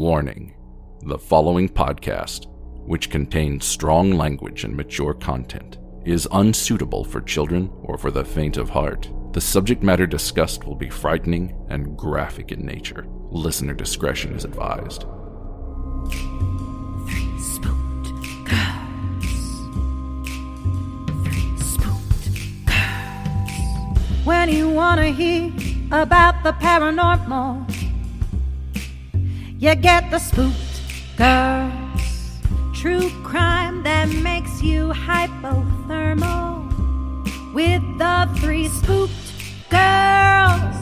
Warning: the following podcast, which contains strong language and mature content, is unsuitable for children or for the faint of heart. The subject matter discussed will be frightening and graphic in nature. Listener discretion is advised. Three spooked girls. Three spooked girls. When you wanna hear about the paranormal, you get the spooked girls. True crime that makes you hypothermal. With the three spooked girls.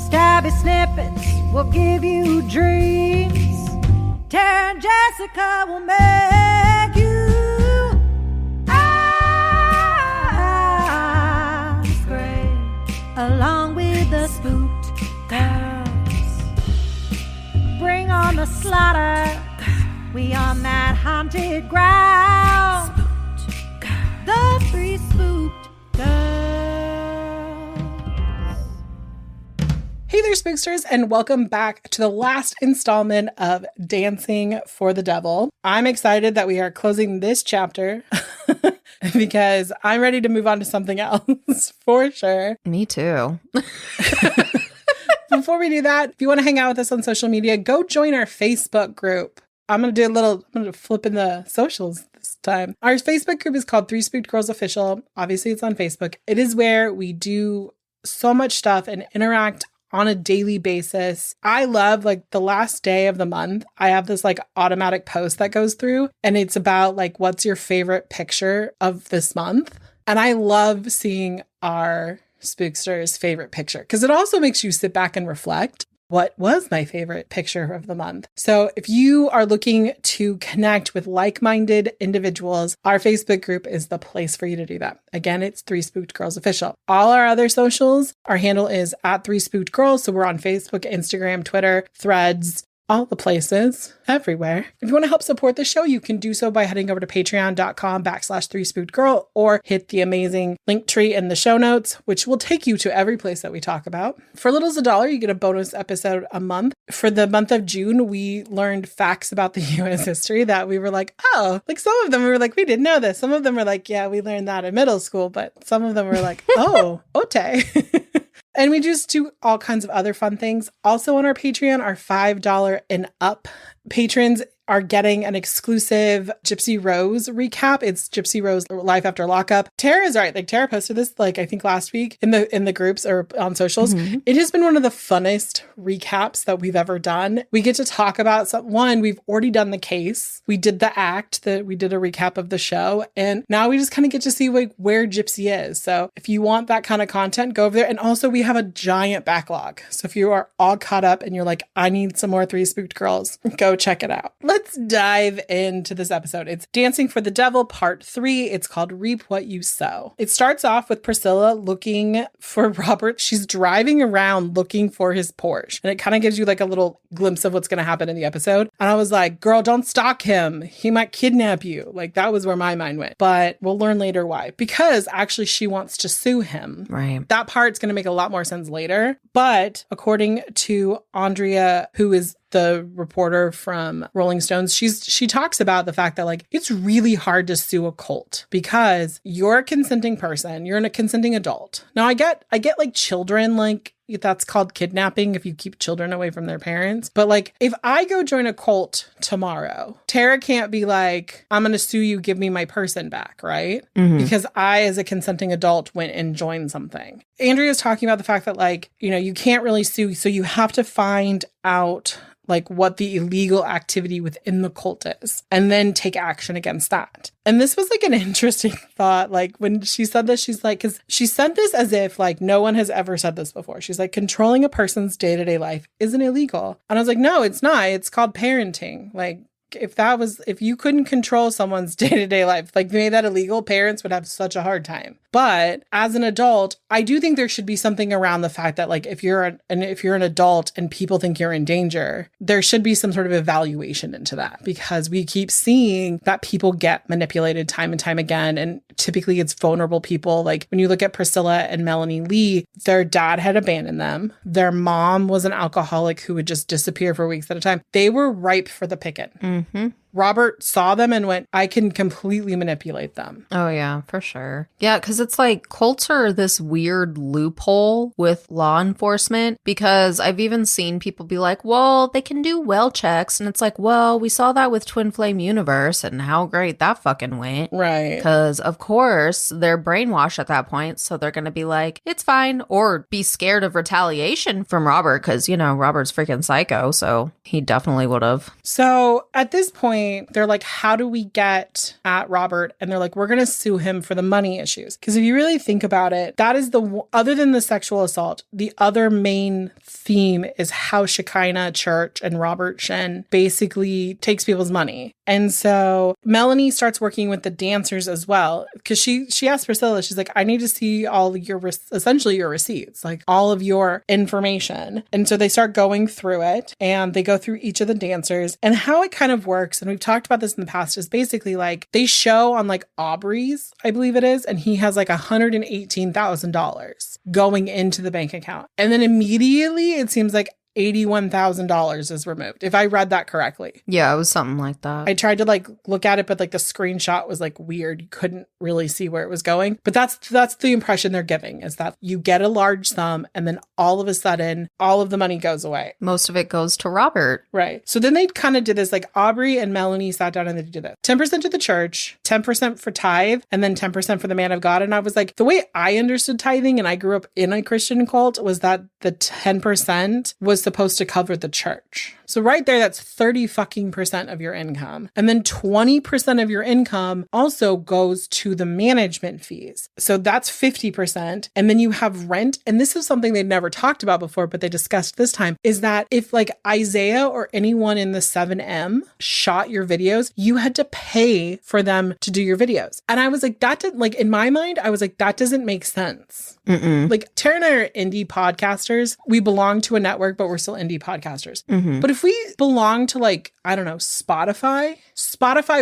Stabby snippets will give you dreams. Tara and Jessica will make you scream along with the spooked girls. Bring on the slaughter. We on that haunted ground. Spooked girls. The three spooked girls. Hey there, spooksters, and welcome back to the last installment of Dancing for the Devil. I'm excited that we are closing this chapter because I'm ready to move on to something else for sure. Me too. Before we do that, if you want to hang out with us on social media, go join our Facebook group. I'm going to flip in the socials this time. Our Facebook group is called Three Spooked Girls Official. Obviously, it's on Facebook. It is where we do so much stuff and interact on a daily basis. I love the last day of the month, I have this automatic post that goes through and it's about what's your favorite picture of this month. And I love seeing our spooksters' favorite picture because it also makes you sit back and reflect. What was my favorite picture of the month? So if you are looking to connect with like-minded individuals, our Facebook group is the place for you to do that. Again, it's Three Spooked Girls Official. All our other socials, our handle is at Three Spooked Girls. So we're on Facebook, Instagram, Twitter, Threads, all the places, everywhere. If you want to help support the show, you can do so by heading over to patreon.com/3spookedgirl or hit the amazing link tree in the show notes, which will take you to every place that we talk about. For little as $1, you get a bonus episode a month. For the month of June, we learned facts about the U.S. history that we were some of them we were we didn't know this. Some of them were yeah, we learned that in middle school, but some of them were oh, okay. And we just do all kinds of other fun things. Also on our Patreon, our $5 and up patrons are getting an exclusive Gypsy Rose recap. It's Gypsy Rose Life After Lockup. Tara's right. Tara posted this, I think last week in the groups or on socials. Mm-hmm. It has been one of the funnest recaps that we've ever done. We get to talk about we've already done the case. We did the act that we did a recap of the show. And now we just kind of get to see where Gypsy is. So if you want that kind of content, go over there. And also we have a giant backlog. So if you are all caught up and you're I need some more Three Spooked Girls, go check it out. Let's dive into this episode. It's Dancing for the Devil, Part 3. It's called Reap What You Sow. It starts off with Priscilla looking for Robert. She's driving around looking for his Porsche. And it kind of gives you a little glimpse of what's going to happen in the episode. And I was girl, don't stalk him. He might kidnap you. That was where my mind went. But we'll learn later why. Because actually she wants to sue him. Right. That part's going to make a lot more sense later. But according to Andrea, who is the reporter from Rolling Stones, she talks about the fact that it's really hard to sue a cult because you're a consenting person, you're a consenting adult. Now I get children, that's called kidnapping if you keep children away from their parents. But if I go join a cult tomorrow, Tara can't be I'm going to sue you, give me my person back, right? Mm-hmm. Because I, as a consenting adult, went and joined something. Andrea's talking about the fact that you can't really sue. So you have to find out what the illegal activity within the cult is, and then take action against that. And this was an interesting thought. When she said this, she's because she said this as if no one has ever said this before. She's controlling a person's day-to-day life isn't illegal. And I was no, it's not. It's called parenting. If you couldn't control someone's day-to-day life, made that illegal, parents would have such a hard time. But as an adult, I do think there should be something around the fact that like if you're an adult and people think you're in danger, there should be some sort of evaluation into that, because we keep seeing that people get manipulated time and time again. And typically it's vulnerable people. Like when you look at Priscilla and Melanie Lee, their dad had abandoned them. Their mom was an alcoholic who would just disappear for weeks at a time. They were ripe for the picking. Mm-hmm. Robert saw them and went, I can completely manipulate them. Oh, yeah, for sure. Yeah, because it's like cults are this weird loophole with law enforcement, because I've even seen people be like, well, they can do well checks. And it's like, well, we saw that with Twin Flame Universe and how great that fucking went. Right. Because, of course, they're brainwashed at that point. So they're going to be like, it's fine. Or be scared of retaliation from Robert because, you know, Robert's freaking psycho. So he definitely would have. So at this point, they're like, how do we get at Robert? And they're like, we're going to sue him for the money issues. Because if you really think about it, that is other than the sexual assault, the other main theme is how Shekinah Church and Robert Shen basically takes people's money. And so Melanie starts working with the dancers as well, because she asked Priscilla, she's like, I need to see all your, essentially your receipts, like all of your information. And so they start going through it and they go through each of the dancers, and how it kind of works. And we've talked about this in the past, is basically like they show on like Aubrey's, I believe it is, and he has like $118,000 going into the bank account. And then immediately it seems like $81,000 is removed, if I read that correctly. Yeah, it was something like that. I tried to like look at it, but like the screenshot was like weird. You couldn't really see where it was going. But that's the impression they're giving, is that you get a large sum and then all of a sudden all of the money goes away. Most of it goes to Robert. Right. So then they kind of did this, like Aubrey and Melanie sat down and they did this. 10% to the church, 10% for tithe, and then 10% for the man of God. And I was like, the way I understood tithing, and I grew up in a Christian cult, was that the 10% was supposed to cover the church. So right there, that's 30% of your income. And then 20% of your income also goes to the management fees. So that's 50%. And then you have rent. And this is something they'd never talked about before, but they discussed this time, is that if like Isaiah or anyone in the 7M shot your videos, you had to pay for them to do your videos. And I was like, that did, like, in my mind, I was like, that doesn't make sense. Mm-mm. Like Tara and I are indie podcasters. We belong to a network, but we're still indie podcasters. Mm-hmm. But if we belong to like, I don't know, Spotify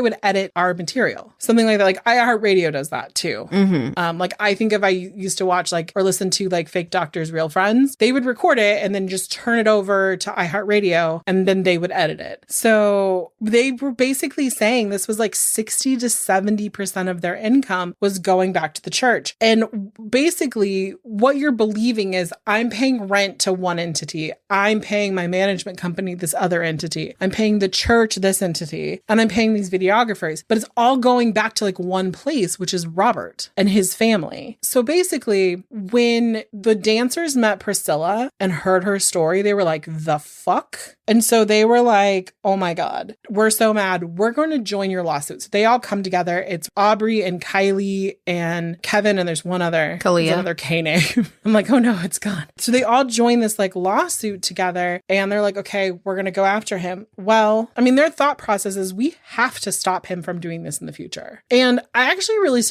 would edit our material. Something like that. Like iHeartRadio does that too. Mm-hmm. Like I think if I used to watch like, or listen to like Fake Doctors, Real Friends, they would record it and then just turn it over to iHeartRadio and then they would edit it. So they were basically saying this was like 60 to 70% of their income was going back to the church. And basically what you're believing is, I'm paying rent to one entity. I'm paying my management company this other entity. I'm paying the church this entity. And I'm paying these videographers. But it's all going back to like one place, which is Robert and his family. So basically, when the dancers met Priscilla and heard her story, they were like, the fuck? And so they were like, oh my God, we're so mad. We're going to join your lawsuit. So they all come together. It's Aubrey and Kylie and Kevin. And there's one other, Kalia. Another K name. I'm like, oh no, it's gone. So they all join this like lawsuit together and they're like, okay, we're going to go after him. Well, I mean, their thought process is, we have to stop him from doing this in the future. And I actually really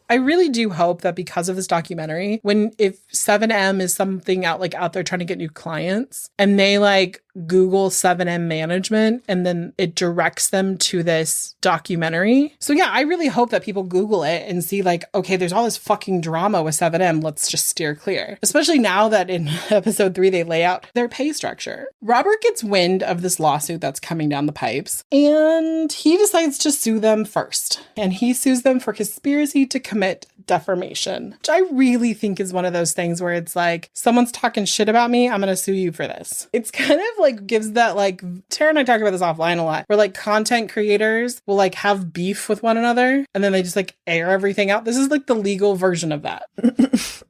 I really do hope that because of this documentary, if 7M is something out there trying to get new clients and they like Google 7M management and then it directs them to this documentary. So yeah, I really hope that people Google it and see like, okay, there's all this fucking drama with 7M. Let's just steer clear. Especially now that in episode 3, they lay out their pay structure. Robert gets wind of this lawsuit that's coming down the pipes and he decides to sue them first. And he sues them for conspiracy to commit defamation, which I really think is one of those things where it's like, someone's talking shit about me, I'm going to sue you for this. It's kind of like gives that like, Tara and I talk about this offline a lot, where like content creators will like have beef with one another and then they just like air everything out. This is like the legal version of that.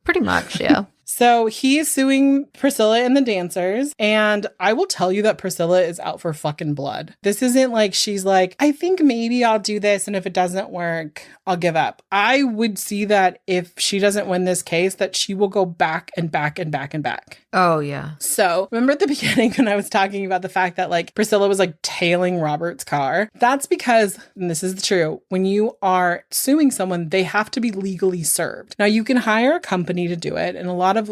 Pretty much, yeah. So he is suing Priscilla and the dancers. And I will tell you that Priscilla is out for fucking blood. This isn't like she's like, I think maybe I'll do this. And if it doesn't work, I'll give up. I would see that if she doesn't win this case, that she will go back and back and back and back. Oh, yeah. So remember at the beginning when I was talking about the fact that like Priscilla was like tailing Robert's car? That's because, and this is true, when you are suing someone, they have to be legally served. Now you can hire a company to do it. And a lot of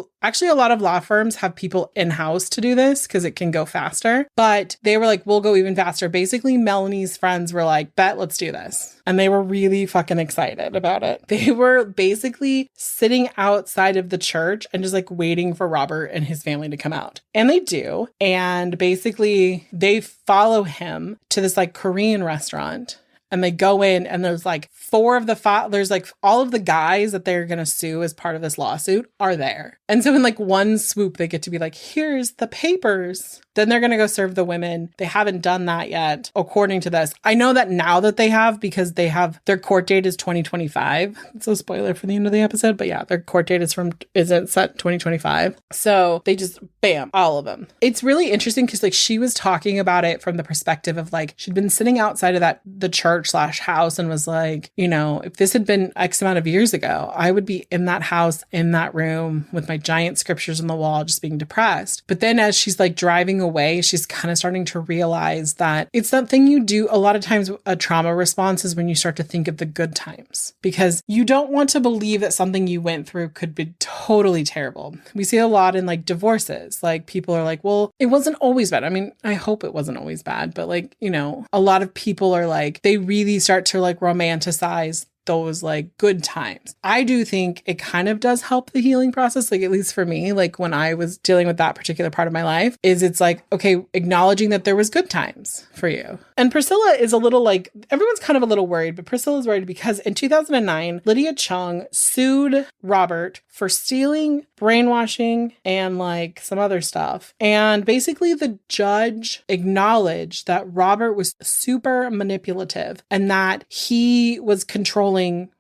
law firms have people in-house to do this because it can go faster. But they were like, we'll go even faster. Basically, Melanie's friends were like, bet, let's do this. And they were really fucking excited about it. They were basically sitting outside of the church and just like waiting for Robert and his family to come out. And they do. And basically they follow him to this like Korean restaurant. And they go in and there's like there's like all of the guys that they're going to sue as part of this lawsuit are there. And so in like one swoop, they get to be like, here's the papers. Then they're going to go serve the women. They haven't done that yet, according to this. I know that now that they have, because they have, their court date is 2025. It's a spoiler for the end of the episode, but yeah, their court date isn't set 2025. So they just, bam, all of them. It's really interesting because like she was talking about it from the perspective of like, she'd been sitting outside of the church/house and was like, you know, if this had been X amount of years ago, I would be in that house, in that room with my giant scriptures on the wall, just being depressed. But then as she's like driving away, she's kind of starting to realize that it's that thing you do a lot of times. A trauma response is when you start to think of the good times, because you don't want to believe that something you went through could be totally terrible. We see a lot in like divorces. Like people are like, well, it wasn't always bad. I mean, I hope it wasn't always bad, but like, you know, a lot of people are like, they really start to like romanticize those like good times. I do think it kind of does help the healing process. Like at least for me, like when I was dealing with that particular part of my life, is it's like, okay, acknowledging that there was good times for you. And Priscilla is a little like, everyone's kind of a little worried, but Priscilla's worried because in 2009, Lydia Chung sued Robert for stealing, brainwashing, and like some other stuff. And basically the judge acknowledged that Robert was super manipulative and that he was controlling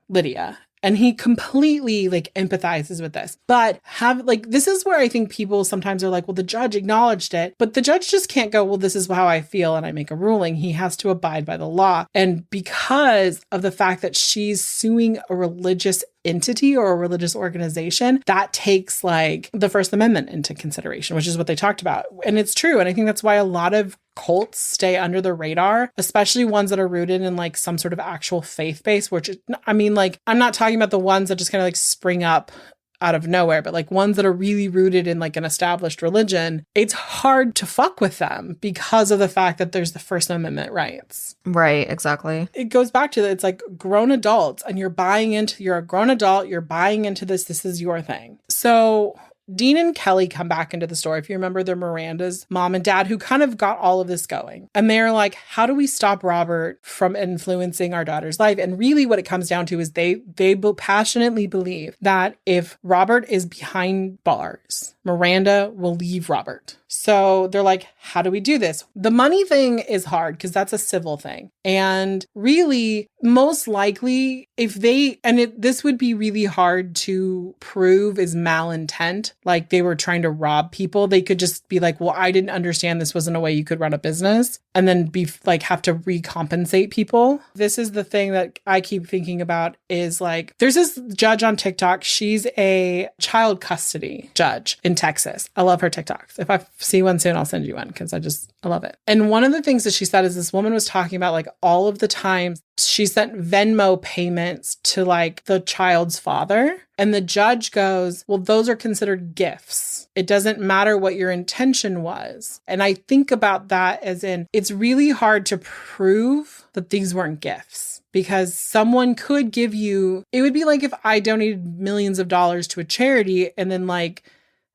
Lydia. And he completely like empathizes with this. But this is where I think people sometimes are like, well, the judge acknowledged it, but the judge just can't go, well, this is how I feel and I make a ruling. He has to abide by the law. And because of the fact that she's suing a religious entity or a religious organization, that takes like the First Amendment into consideration, which is what they talked about. And it's true. And I think that's why a lot of cults stay under the radar, especially ones that are rooted in like some sort of actual faith base, which I mean, like, I'm not talking about the ones that just kind of like spring up out of nowhere, but like ones that are really rooted in like an established religion. It's hard to fuck with them because of the fact that there's the First Amendment rights. Right, exactly. It goes back to it's like grown adults and you're a grown adult, you're buying into this is your thing. So Dean and Kelly come back into the story. If you remember, they're Miranda's mom and dad who kind of got all of this going. And they're like, how do we stop Robert from influencing our daughter's life? And really what it comes down to is they passionately believe that if Robert is behind bars, Miranda will leave Robert. So they're like, how do we do this? The money thing is hard because that's a civil thing. And really, most likely, this would be really hard to prove is malintent, like they were trying to rob people. They could just be like, well, I didn't understand this wasn't a way you could run a business, and then be like, have to recompensate people. This is the thing that I keep thinking about is like, there's this judge on TikTok. She's a child custody judge in Texas. I love her TikToks. If I see one soon, I'll send you one because I love it. And one of the things that she said is this woman was talking about like all of the times she sent Venmo payments to like the child's father. And the judge goes, well, those are considered gifts. It doesn't matter what your intention was. And I think about that as in, it's really hard to prove that these weren't gifts. Because someone could give you, it would be like if I donated millions of dollars to a charity and then like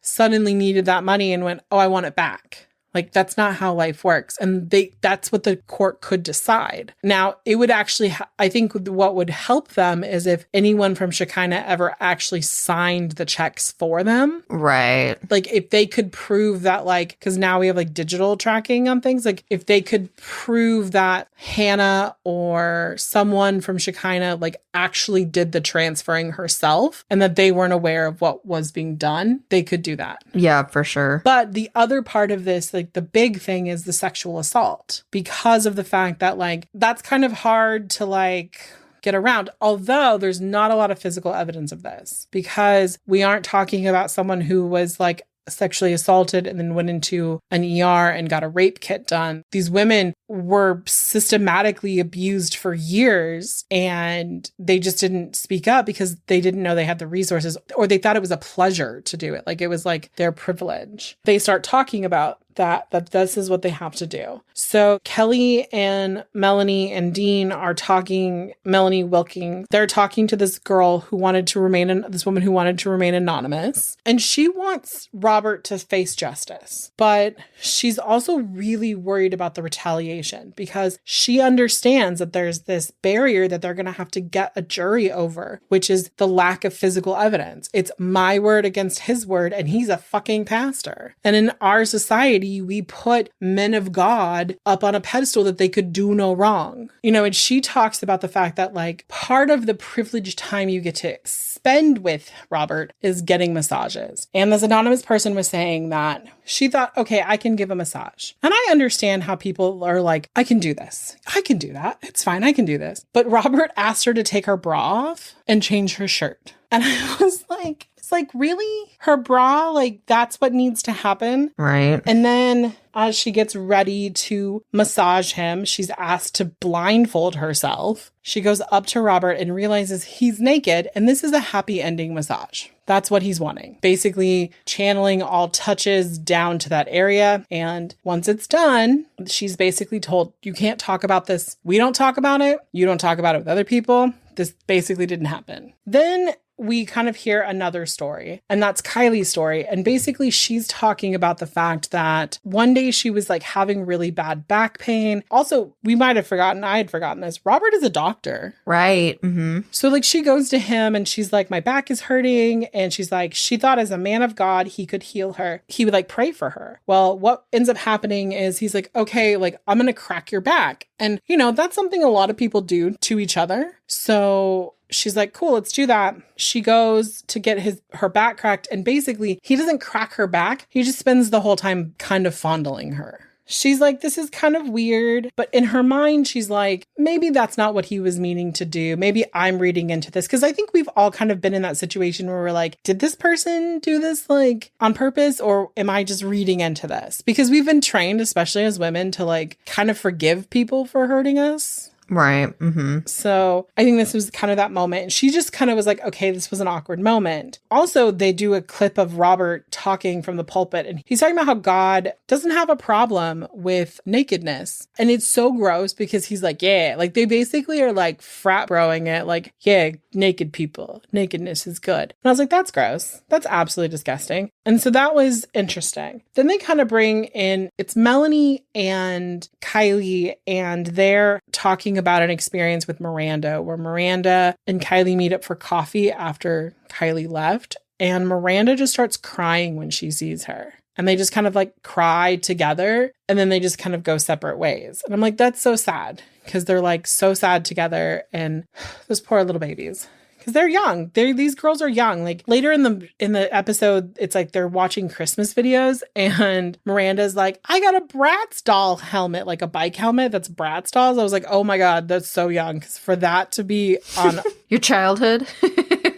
suddenly needed that money and went, oh, I want it back. Like, that's not how life works. And that's what the court could decide. Now, it would actually, I think what would help them is if anyone from Shekinah ever actually signed the checks for them. Right. Like, if they could prove that, like, because now we have like digital tracking on things, like if they could prove that Hannah or someone from Shekinah like actually did the transferring herself and that they weren't aware of what was being done, they could do that. Yeah, for sure. But the other part of this, like the big thing is the sexual assault, because of the fact that like that's kind of hard to like get around, although there's not a lot of physical evidence of this, because we aren't talking about someone who was like sexually assaulted and then went into an ER and got a rape kit done. These women were systematically abused for years and they just didn't speak up because they didn't know they had the resources, or they thought it was a pleasure to do it. Like it was like their privilege. They start talking about that this is what they have to do. So Kelly and Melanie and Dean are talking, Melanie Wilking, they're talking to this girl who wanted to remain, this woman who wanted to remain anonymous. And she wants Robert to face justice. But she's also really worried about the retaliation because she understands that there's this barrier that they're going to have to get a jury over, which is the lack of physical evidence. It's my word against his word, and he's a fucking pastor. And in our society, we put men of God up on a pedestal that they could do no wrong. You know, and she talks about the fact that like part of the privileged time you get to spend with Robert is getting massages. And this anonymous person was saying that she thought, okay, I can give a massage. And I understand how people are like, I can do this. I can do that. It's fine. I can do this. But Robert asked her to take her bra off and change her shirt. And I was like, it's like, really? Her bra? Like, that's what needs to happen? Right. And then as she gets ready to massage him, she's asked to blindfold herself. She goes up to Robert and realizes he's naked. And this is a happy ending massage. That's what he's wanting. Basically channeling all touches down to that area. And once it's done, she's basically told, you can't talk about this. We don't talk about it. You don't talk about it with other people. This basically didn't happen. Then we kind of hear another story, and that's Kylie's story. And basically she's talking about the fact that one day she was like having really bad back pain. Also, we might have forgotten, I had forgotten this. Robert is a doctor. Right. Mm-hmm. So like she goes to him and she's like, my back is hurting. And she's like, she thought as a man of God, he could heal her. He would like pray for her. Well, what ends up happening is he's like, okay, like I'm going to crack your back. And you know, that's something a lot of people do to each other. So she's like, cool, let's do that. She goes to get her back cracked. And basically he doesn't crack her back. He just spends the whole time kind of fondling her. She's like, this is kind of weird. But in her mind, she's like, maybe that's not what he was meaning to do. Maybe I'm reading into this. Because I think we've all kind of been in that situation where we're like, did this person do this like on purpose? Or am I just reading into this? Because we've been trained, especially as women, to like kind of forgive people for hurting us. Right. Mm-hmm. So I think this was kind of that moment. And she just kind of was like, okay, this was an awkward moment. Also, they do a clip of Robert talking from the pulpit, and he's talking about how God doesn't have a problem with nakedness. And it's so gross because he's like, yeah, like they basically are like frat broing it. Like, yeah, naked people, nakedness is good. And I was like, that's gross. That's absolutely disgusting. And so that was interesting. Then they kind of bring in, it's Melanie and Kylie, and they're talking about an experience with Miranda where Miranda and Kylie meet up for coffee after Kylie left. And Miranda just starts crying when she sees her. And they just kind of like cry together. And then they just kind of go separate ways. And I'm like, that's so sad, because they're like so sad together. And those poor little babies. Because they're young. These girls are young. Like later in the episode, it's like they're watching Christmas videos, and Miranda's like, I got a Bratz doll helmet, like a bike helmet that's Bratz dolls. I was like, oh my God, that's so young. Because for that to be on your childhood,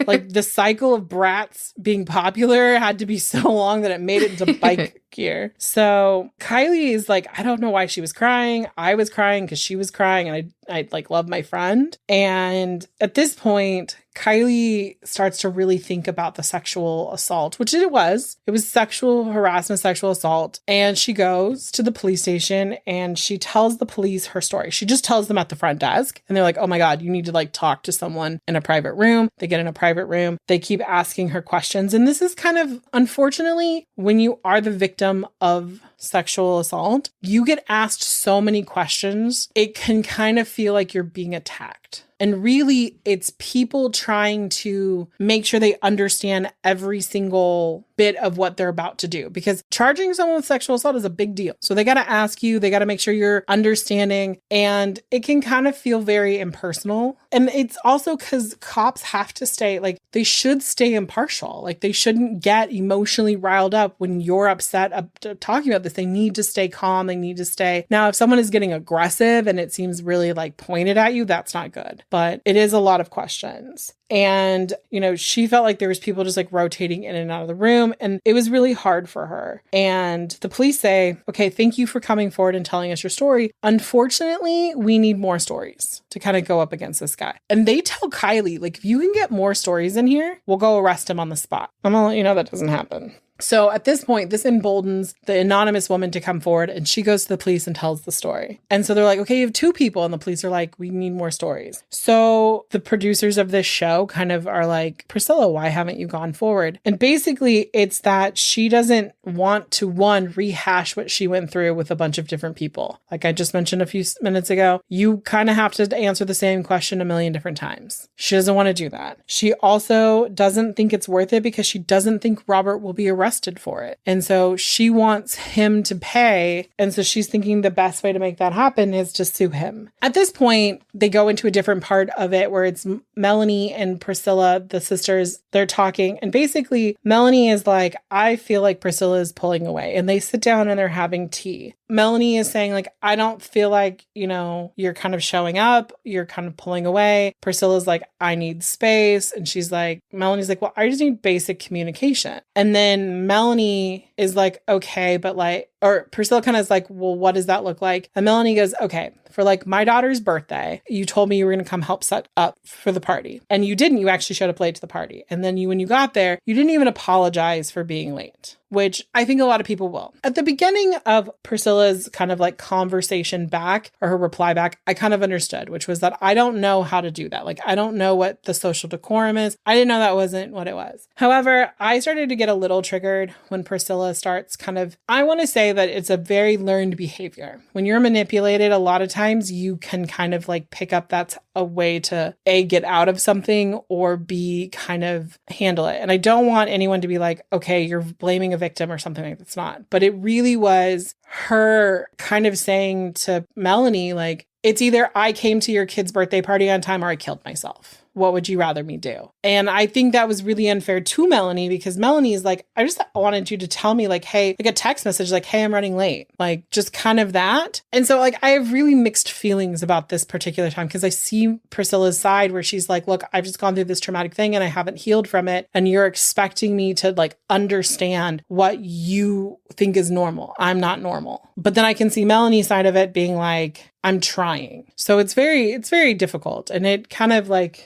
like the cycle of Bratz being popular had to be so long that it made it into bike gear. So Kylie is like, I don't know why she was crying. I was crying because she was crying, and I like love my friend. And at this point, Kylie starts to really think about the sexual assault, which it was sexual harassment, sexual assault. And she goes to the police station and she tells the police her story. She just tells them at the front desk, and they're like, oh my God, you need to like talk to someone in a private room. They get in a private room. They keep asking her questions. And this is kind of, unfortunately, when you are the victim victim of sexual assault, you get asked so many questions, it can kind of feel like you're being attacked. And really, it's people trying to make sure they understand every single bit of what they're about to do, because charging someone with sexual assault is a big deal. So they got to ask you, they got to make sure you're understanding, and it can kind of feel very impersonal. And it's also because cops have to stay, like, they should stay impartial. Like, they shouldn't get emotionally riled up when you're upset talking about this. They need to stay calm. They need to stay. Now, if someone is getting aggressive and it seems really like pointed at you, that's not good. But it is a lot of questions. And, you know, she felt like there was people just like rotating in and out of the room, and it was really hard for her. And the police say, okay, thank you for coming forward and telling us your story. Unfortunately, we need more stories to kind of go up against this guy. And they tell Kylie, like, if you can get more stories in here, we'll go arrest him on the spot. I'm gonna let you know that doesn't happen. So at this point, this emboldens the anonymous woman to come forward, and she goes to the police and tells the story. And so they're like, okay, you have 2 people. And the police are like, we need more stories. So the producers of this show kind of are like, Priscilla, why haven't you gone forward? And basically it's that she doesn't want to, one, rehash what she went through with a bunch of different people. Like I just mentioned a few minutes ago, you kind of have to answer the same question a million different times. She doesn't want to do that. She also doesn't think it's worth it because she doesn't think Robert will be arrested for it. And so she wants him to pay. And so she's thinking the best way to make that happen is to sue him. At this point, they go into a different part of it where it's Melanie and Priscilla, the sisters, they're talking. And basically, Melanie is like, I feel like Priscilla is pulling away. And they sit down and they're having tea. Melanie is saying, like, I don't feel like, you know, you're kind of showing up. You're kind of pulling away. Priscilla's like, I need space. And she's like, Melanie's like, well, I just need basic communication. And then Melanie is like, okay, but like, or Priscilla kind of is like, well, what does that look like? And Melanie goes, okay, for like my daughter's birthday, you told me you were going to come help set up for the party. And you didn't. You actually showed up late to the party. And then when you got there, you didn't even apologize for being late, which I think a lot of people will. At the beginning of Priscilla's kind of like conversation back, or her reply back, I kind of understood, which was that I don't know how to do that. Like, I don't know what the social decorum is. I didn't know that wasn't what it was. However, I started to get a little triggered when Priscilla starts kind of, I want to say that it's a very learned behavior. When you're manipulated, a lot of times you can kind of like pick up that's a way to A, get out of something, or B, kind of handle it. And I don't want anyone to be like, okay, you're blaming a victim or something like that's not. But it really was her kind of saying to Melanie, like, it's either I came to your kid's birthday party on time or I killed myself. What would you rather me do? And I think that was really unfair to Melanie, because Melanie is like, I just wanted you to tell me like, hey, like a text message, like, hey, I'm running late. Like, just kind of that. And so like, I have really mixed feelings about this particular time, because I see Priscilla's side where she's like, look, I've just gone through this traumatic thing and I haven't healed from it. And you're expecting me to like understand what you think is normal. I'm not normal. But then I can see Melanie's side of it being like, I'm trying. So it's very difficult. And it kind of like,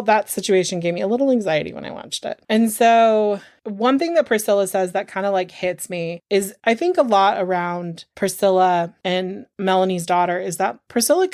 that situation gave me a little anxiety when I watched it. And so one thing that Priscilla says that kind of like hits me is, I think a lot around Priscilla and Melanie's daughter is that Priscilla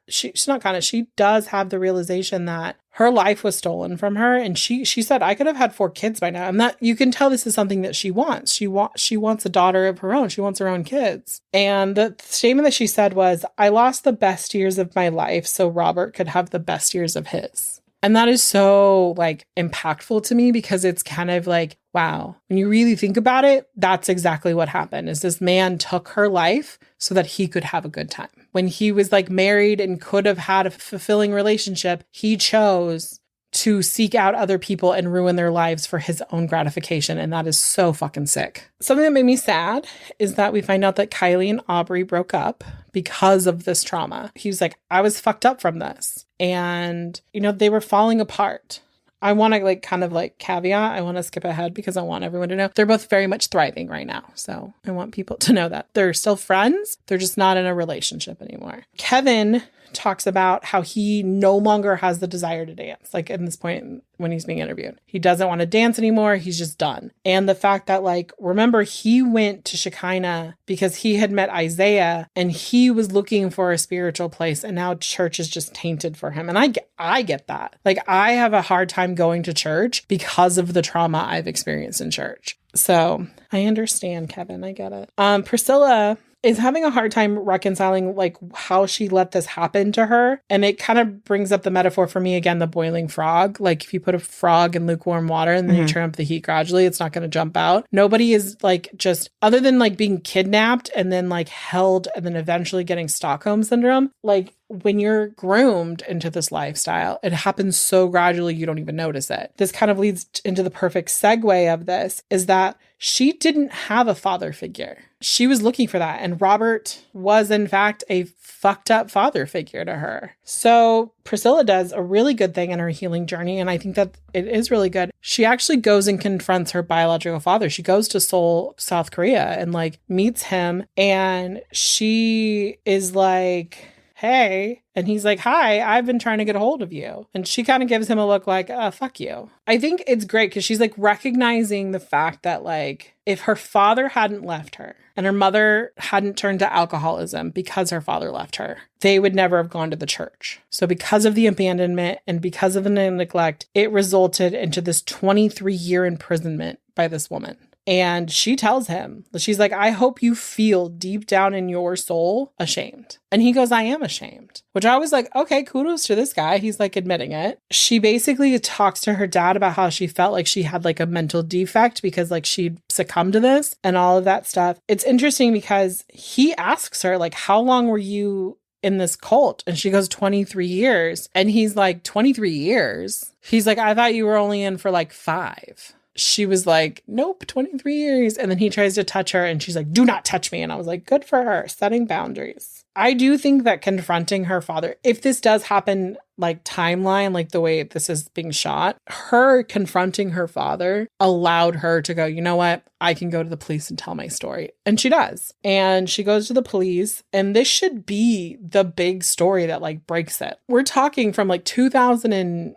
she does have the realization that her life was stolen from her. And she said, I could have had 4 kids by now. And that you can tell this is something that she wants. She wants a daughter of her own. She wants her own kids. And the statement that she said was, I lost the best years of my life so Robert could have the best years of his. And that is so like impactful to me, because it's kind of like, wow, when you really think about it, that's exactly what happened. Is this man took her life so that he could have a good time. When he was like married and could have had a fulfilling relationship, he chose to seek out other people and ruin their lives for his own gratification. And that is so fucking sick. Something that made me sad is that we find out that Kylie and Aubrey broke up because of this trauma. He was like, I was fucked up from this. And, you know, they were falling apart. I want to like kind of like caveat. I want to skip ahead because I want everyone to know they're both very much thriving right now. So I want people to know that they're still friends. They're just not in a relationship anymore. Kevin talks about how he no longer has the desire to dance. Like in this point when he's being interviewed, he doesn't want to dance anymore. He's just done. And the fact that like, remember, he went to Shekinah because he had met Isaiah and he was looking for a spiritual place, and now church is just tainted for him. And I get that. Like, I have a hard time going to church because of the trauma I've experienced in church. So I understand, Kevin. I get it. Priscilla is having a hard time reconciling like how she let this happen to her. And it kind of brings up the metaphor for me again, the boiling frog. Like if you put a frog in lukewarm water and then you turn up the heat gradually, it's not going to jump out. Nobody is like, just other than like being kidnapped and then like held and then eventually getting Stockholm syndrome, like when you're groomed into this lifestyle, it happens so gradually you don't even notice it. This kind of leads into the perfect segue of this, is that she didn't have a father figure. She was looking for that. And Robert was, in fact, a fucked up father figure to her. So Priscilla does a really good thing in her healing journey. And I think that it is really good. She actually goes and confronts her biological father. She goes to Seoul, South Korea, and like meets him. And she is like, hey. And he's like, hi, I've been trying to get a hold of you. And she kind of gives him a look like, fuck you. I think it's great because she's like recognizing the fact that like, if her father hadn't left her and her mother hadn't turned to alcoholism because her father left her, they would never have gone to the church. So because of the abandonment and because of the neglect, it resulted into this 23-year imprisonment by this woman. And she tells him, she's like, I hope you feel deep down in your soul ashamed. And he goes, I am ashamed, which I was like, okay, kudos to this guy. He's like admitting it. She basically talks to her dad about how she felt like she had like a mental defect because like she'd succumbed to this and all of that stuff. It's interesting because he asks her like, how long were you in this cult? And she goes, 23 years. And he's like, 23 years? He's like, I thought you were only in for like 5. She was like, nope, 23 years. And then he tries to touch her and she's like, do not touch me. And I was like, good for her, setting boundaries. I do think that confronting her father, if this does happen like timeline, like the way this is being shot, her confronting her father allowed her to go, you know what? I can go to the police and tell my story. And she does. And she goes to the police, and this should be the big story that like breaks it. We're talking from like 2010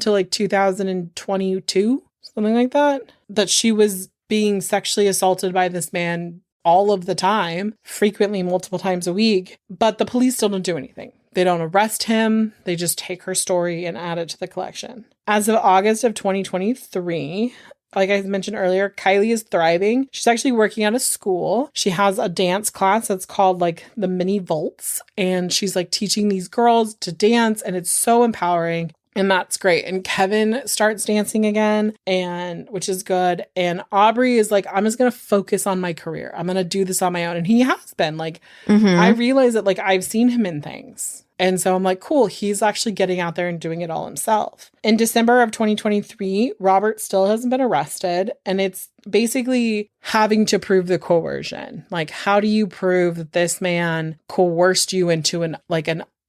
to like 2022, something like that she was being sexually assaulted by this man all of the time, frequently multiple times a week, but the police still don't do anything. They don't arrest him. They just take her story and add it to the collection. As of August of 2023, like I mentioned earlier, Kylie is thriving. She's actually working at a school. She has a dance class that's called like the Mini Volts. And she's like teaching these girls to dance, and it's so empowering. And that's great. And Kevin starts dancing again, and which is good. And Aubrey is like, I'm just going to focus on my career. I'm going to do this on my own. And he has been like, I realize that like I've seen him in things. And so I'm like, cool, he's actually getting out there and doing it all himself. In December of 2023, Robert still hasn't been arrested. And it's basically having to prove the coercion. Like, how do you prove that this man coerced you into a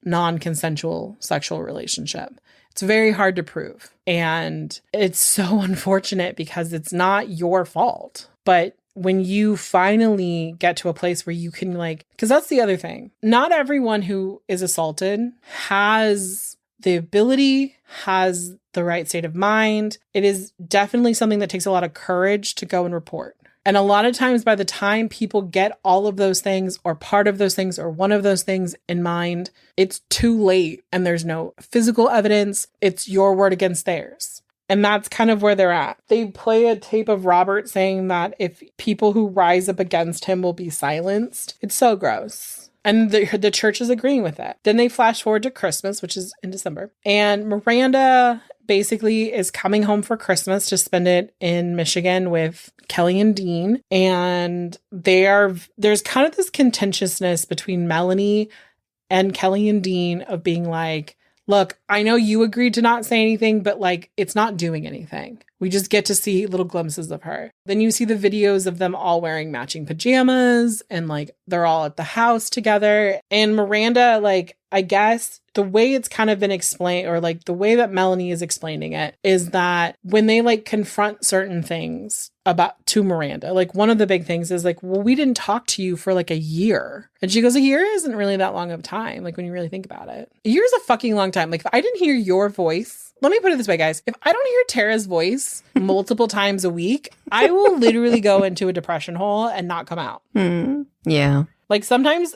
non-consensual sexual relationship? It's very hard to prove. And it's so unfortunate because it's not your fault. But when you finally get to a place where you can like, because that's the other thing. Not everyone who is assaulted has the ability, has the right state of mind. It is definitely something that takes a lot of courage to go and report. And a lot of times by the time people get all of those things or part of those things or one of those things in mind, it's too late and there's no physical evidence. It's your word against theirs. And that's kind of where they're at. They play a tape of Robert saying that if people who rise up against him will be silenced. It's so gross. And the church is agreeing with it. Then they flash forward to Christmas, which is in December. And Miranda basically is coming home for Christmas to spend it in Michigan with Kelly and Dean. And there's kind of this contentiousness between Melanie and Kelly and Dean of being like, look, I know you agreed to not say anything, but like, it's not doing anything. We just get to see little glimpses of her. Then you see the videos of them all wearing matching pajamas and like they're all at the house together. And Miranda, like, I guess the way it's kind of been explained, or like the way that Melanie is explaining it, is that when they like confront certain things about to Miranda, like one of the big things is like, well, we didn't talk to you for like a year. And she goes, a year isn't really that long of time. Like when you really think about it, a year is a fucking long time. Like if I didn't hear your voice, let me put it this way, guys. If I don't hear Tara's voice multiple times a week, I will literally go into a depression hole and not come out. Yeah. Like sometimes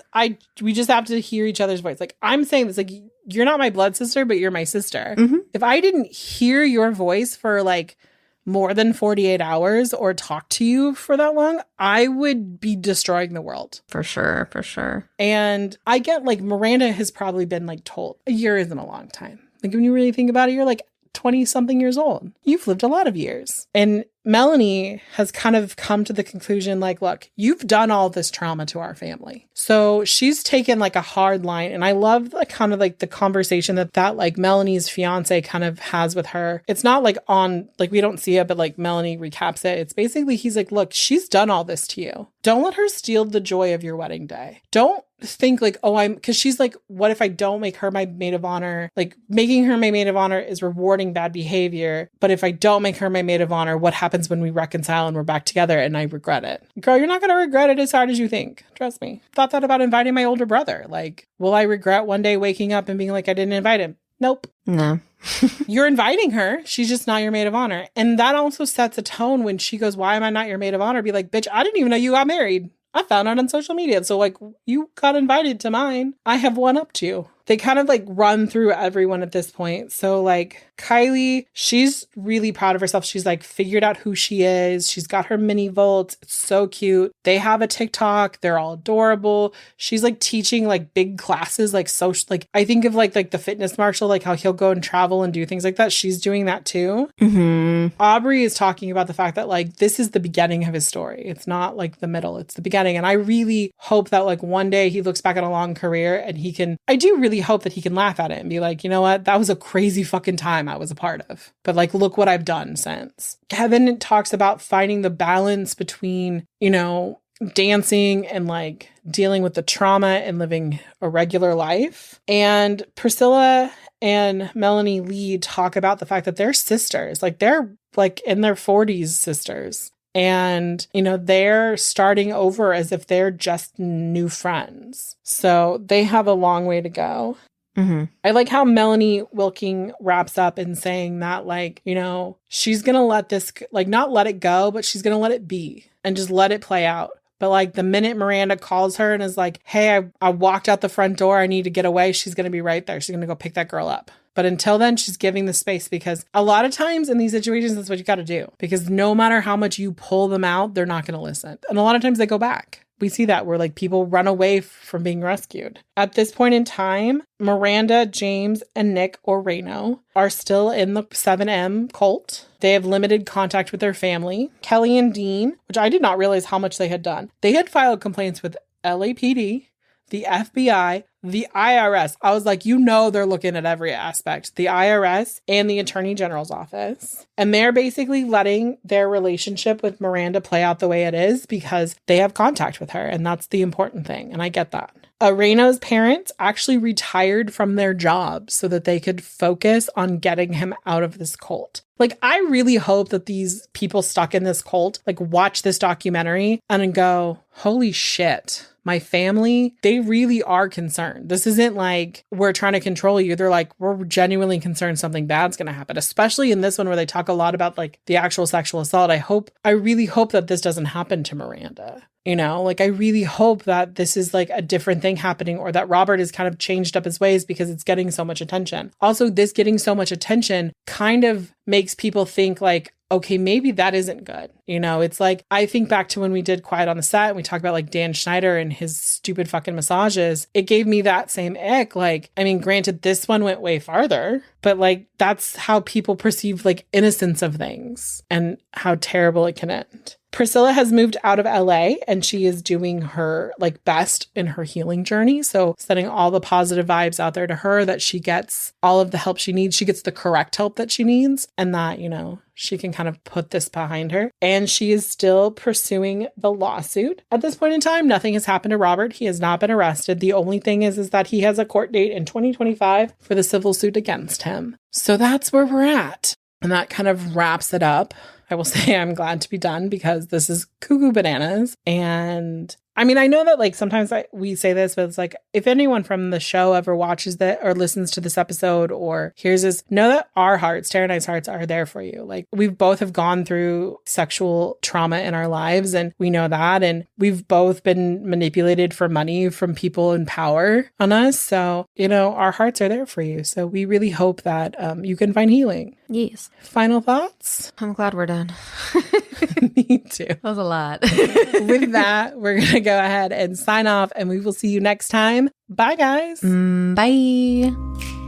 we just have to hear each other's voice. Like I'm saying this, like you're not my blood sister, but you're my sister. If I didn't hear your voice for like more than 48 hours or talk to you for that long, I would be destroying the world. For sure. For sure. And I get like Miranda has probably been like told a year isn't a long time. Like when you really think about it, you're like 20 something years old. You've lived a lot of years. And Melanie has kind of come to the conclusion, like, look, you've done all this trauma to our family. So she's taken like a hard line. And I love the kind of like the conversation that like Melanie's fiance kind of has with her. It's not like on, like we don't see it, but like Melanie recaps it. It's basically, he's like, look, she's done all this to you. Don't let her steal the joy of your wedding day. Don't think like, oh, because she's like, what if I don't make her my maid of honor? Like making her my maid of honor is rewarding bad behavior. But if I don't make her my maid of honor, what happens when we reconcile and we're back together and I regret it? Girl, you're not going to regret it as hard as you think. Trust me. Thought that about inviting my older brother. Like, will I regret one day waking up and being like, I didn't invite him? Nope. No. You're inviting her. She's just not your maid of honor. And that also sets a tone when she goes, why am I not your maid of honor? Be like, bitch, I didn't even know you got married. I found out on social media. So like you got invited to mine. I have one up to you. They kind of like run through everyone at this point. So like Kylie, she's really proud of herself. She's like figured out who she is. She's got her mini volts. It's so cute. They have a TikTok. They're all adorable. She's like teaching like big classes, like social, like I think of like the fitness marshal, like how he'll go and travel and do things like that. She's doing that too. Aubrey is talking about the fact that like this is the beginning of his story. It's not like the middle, it's the beginning. And I really hope that like one day he looks back at a long career and he can, I do really hope that he can laugh at it and be like, you know what, that was a crazy fucking time I was a part of, but like look what I've done since. Kevin talks about finding the balance between, you know, dancing and like dealing with the trauma and living a regular life. And Priscilla and Melanie Lee talk about the fact that they're sisters, like they're like in their 40s sisters. And, you know, they're starting over as if they're just new friends. So they have a long way to go. I like how Melanie Wilking wraps up in saying that, like, you know, she's going to let this, like, not let it go, but she's going to let it be and just let it play out. But like the minute Miranda calls her and is like, hey, I walked out the front door, I need to get away, she's going to be right there. She's going to go pick that girl up. But until then, she's giving the space, because a lot of times in these situations, that's what you got to do. Because no matter how much you pull them out, they're not going to listen. And a lot of times they go back. We see that where like people run away from being rescued. At this point in time, Miranda, James, and Nick or Reno are still in the 7M cult. They have limited contact with their family. Kelly and Dean, which I did not realize how much they had done. They had filed complaints with LAPD, the FBI, the IRS. I was like, you know, they're looking at every aspect. The IRS and the Attorney General's office. And they're basically letting their relationship with Miranda play out the way it is because they have contact with her. And that's the important thing. And I get that. Reno's parents actually retired from their jobs so that they could focus on getting him out of this cult. Like, I really hope that these people stuck in this cult, like, watch this documentary and go, holy shit, my family, they really are concerned. This isn't like we're trying to control you. They're like, we're genuinely concerned something bad's going to happen, especially in this one where they talk a lot about like the actual sexual assault. I really hope that this doesn't happen to Miranda. You know, like I really hope that this is like a different thing happening, or that Robert has kind of changed up his ways because it's getting so much attention. Also, this getting so much attention kind of makes people think like, okay, maybe that isn't good. You know, it's like, I think back to when we did Quiet on the Set and we talked about like Dan Schneider and his stupid fucking massages. It gave me that same ick. Like, I mean, granted, this one went way farther, but like, that's how people perceive like innocence of things and how terrible it can end. Priscilla has moved out of LA and she is doing her like best in her healing journey. So sending all the positive vibes out there to her that she gets all of the help she needs. She gets the correct help that she needs and that, you know, she can kind of put this behind her. And she is still pursuing the lawsuit. At this point in time, nothing has happened to Robert. He has not been arrested. The only thing is that he has a court date in 2025 for the civil suit against him. So that's where we're at. And that kind of wraps it up. I will say I'm glad to be done because this is cuckoo bananas. And I mean, I know that like sometimes we say this, but it's like if anyone from the show ever watches that or listens to this episode or hears this, know that our hearts, Tara and I's hearts are there for you. Like we've both have gone through sexual trauma in our lives and we know that. And we've both been manipulated for money from people in power on us. So, you know, our hearts are there for you. So we really hope that you can find healing. Yes. Final thoughts? I'm glad we're done. Me too. That was a lot. With that, we're going to go ahead and sign off and we will see you next time. Bye, guys. Bye.